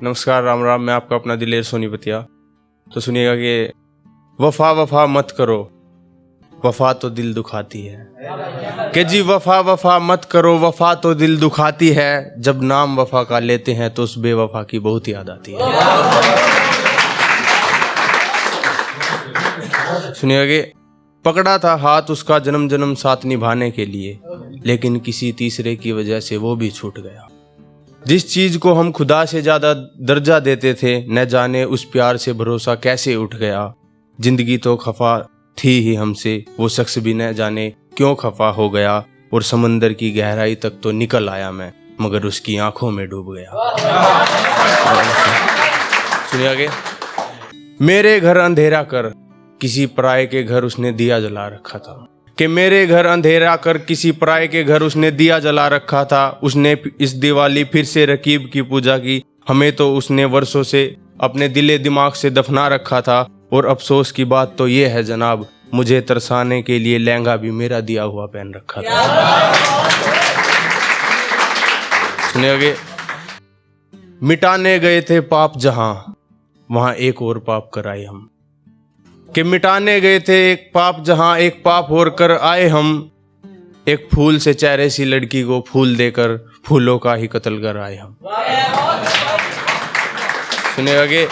नमस्कार, राम राम। मैं आपका अपना दिलेर सोनीपतिया। तो सुनिएगा कि वफा वफा मत करो, वफा तो दिल दुखाती है। कि जी वफा वफा मत करो, वफा तो दिल दुखाती है। जब नाम वफा का लेते हैं तो उस बेवफा की बहुत याद आती है। सुनिएगा कि पकड़ा था हाथ उसका जन्म जन्म साथ निभाने के लिए, लेकिन किसी तीसरे की वजह से वो भी छूट गया। जिस चीज को हम खुदा से ज्यादा दर्जा देते थे, न जाने उस प्यार से भरोसा कैसे उठ गया। जिंदगी तो खफा थी ही हमसे, वो शख्स भी न जाने क्यों खफा हो गया। और समंदर की गहराई तक तो निकल आया मैं, मगर उसकी आंखों में डूब गया। सुनिए आगे। मेरे घर अंधेरा कर, किसी पराये के घर उसने दिया जला रखा था। कि मेरे घर अंधेरा कर, किसी पराये के घर उसने दिया जला रखा था। उसने इस दिवाली फिर से रकीब की पूजा की, हमें तो उसने वर्षों से अपने दिले दिमाग से दफना रखा था। और अफसोस की बात तो ये है जनाब, मुझे तरसाने के लिए लहंगा भी मेरा दिया हुआ पहन रखा था। सुनिए, मिटाने गए थे पाप जहां, वहां एक और पाप कराए हम। कि मिटाने गए थे एक पाप जहां, एक पाप और कर आए हम। एक फूल से चेहरे सी लड़की को फूल देकर फूलों का ही कत्ल कर आए हम। सुनेगा कि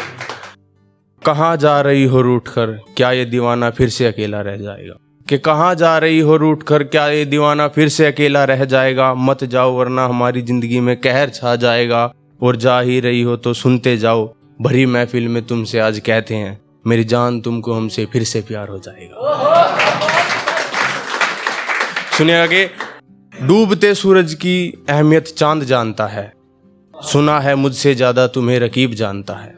कहाँ जा रही हो रूठ कर, क्या ये दीवाना फिर से अकेला रह जाएगा। कि कहाँ जा रही हो रूठ कर, क्या ये दीवाना फिर से अकेला रह जाएगा। मत जाओ वरना हमारी जिंदगी में कहर छा जाएगा। और जा ही रही हो तो सुनते जाओ, भरी महफिल में तुमसे आज कहते हैं, मेरी जान तुमको हमसे फिर से प्यार हो जाएगा। सुनिएगा कि डूबते सूरज की अहमियत चांद जानता है। सुना है मुझसे ज्यादा तुम्हें रकीब जानता है।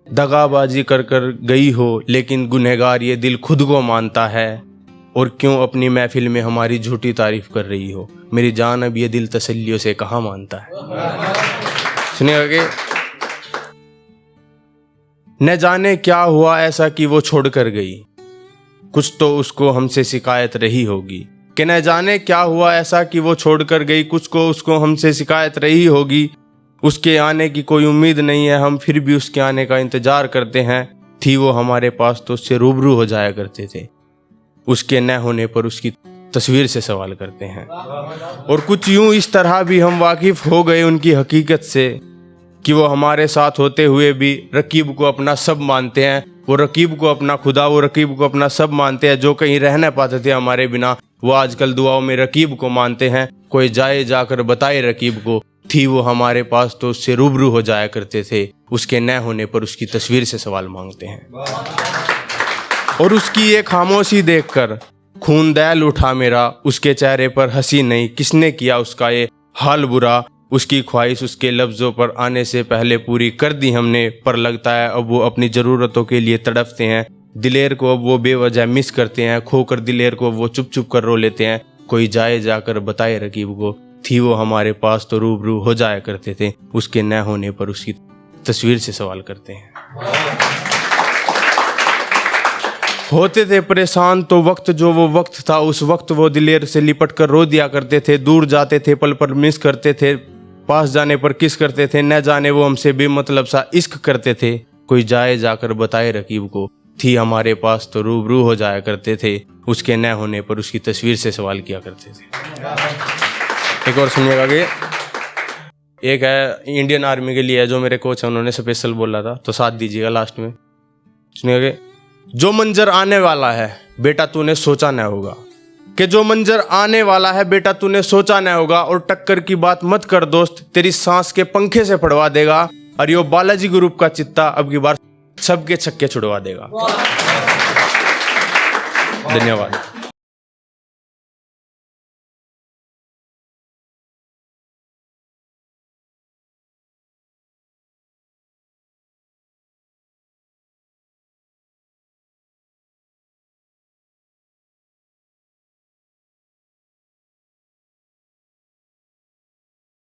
दगाबाजी कर कर गई हो, लेकिन गुनहगार ये दिल खुद को मानता है। और क्यों अपनी महफिल में हमारी झूठी तारीफ कर रही हो, मेरी जान अब ये दिल तसल्लियों से कहाँ मानता है। सुनिएगा कि न जाने क्या हुआ ऐसा कि वो छोड़कर गई, कुछ तो उसको हमसे शिकायत रही होगी। कि न जाने क्या हुआ ऐसा कि वो छोड़कर गई, कुछ को उसको हमसे शिकायत रही होगी। उसके आने की कोई उम्मीद नहीं है, हम फिर भी उसके आने का इंतजार करते हैं। थी वो हमारे पास तो उससे रूबरू हो जाया करते थे, उसके न होने पर उसकी तस्वीर से सवाल करते हैं। और कुछ यूं इस तरह भी हम वाकिफ हो गए उनकी हकीकत से, कि वो हमारे साथ होते हुए भी रकीब को अपना सब मानते हैं। वो रकीब को अपना खुदा, वो रकीब को अपना सब मानते हैं। जो कहीं रह न पाते थे हमारे बिना, वो आजकल दुआओं में रकीब को मानते हैं। कोई जाए जाकर बताए रकीब को, थी वो हमारे पास तो उससे रूबरू हो जाया करते थे, उसके न होने पर उसकी तस्वीर से सवाल मांगते हैं। और उसकी ये खामोशी देखकर खून दैल उठा मेरा, उसके चेहरे पर हंसी नहीं, किसने किया उसका ये हाल बुरा। उसकी ख्वाहिश उसके लफ्ज़ों पर आने से पहले पूरी कर दी हमने, पर लगता है अब वो अपनी ज़रूरतों के लिए तड़पते हैं। दिलेर को अब वो बेवजह मिस करते हैं, खोकर दिलेर को वो चुप चुप कर रो लेते हैं। कोई जाए जाकर बताए रकीब को, थी वो हमारे पास तो रूबरू हो जाया करते थे, उसके न होने पर उसकी तस्वीर से सवाल करते हैं। होते थे परेशान तो वक्त जो वो वक्त था, उस वक्त वो दिलेर से लिपट कर रो दिया करते थे। दूर जाते थे पल पर मिस करते थे, पास जाने पर किस करते थे। न जाने वो हमसे बेमतलब सा इश्क करते थे। कोई जाए जाकर बताए रकीब को, थी हमारे पास तो रूबरू हो जाया करते थे, उसके न होने पर उसकी तस्वीर से सवाल किया करते थे। एक और सुनिएगा कि एक है इंडियन आर्मी के लिए है, जो मेरे कोच हैं उन्होंने स्पेशल बोला था, तो साथ दीजिएगा लास्ट में। सुनिएगा, जो मंजर आने वाला है बेटा तूने सोचा न होगा। कि जो मंजर आने वाला है बेटा तूने सोचा न होगा। और टक्कर की बात मत कर दोस्त, तेरी सांस के पंखे से पड़वा देगा। और यो बालाजी ग्रुप का चित्ता अब की बार सबके छक्के छुड़वा देगा। धन्यवाद।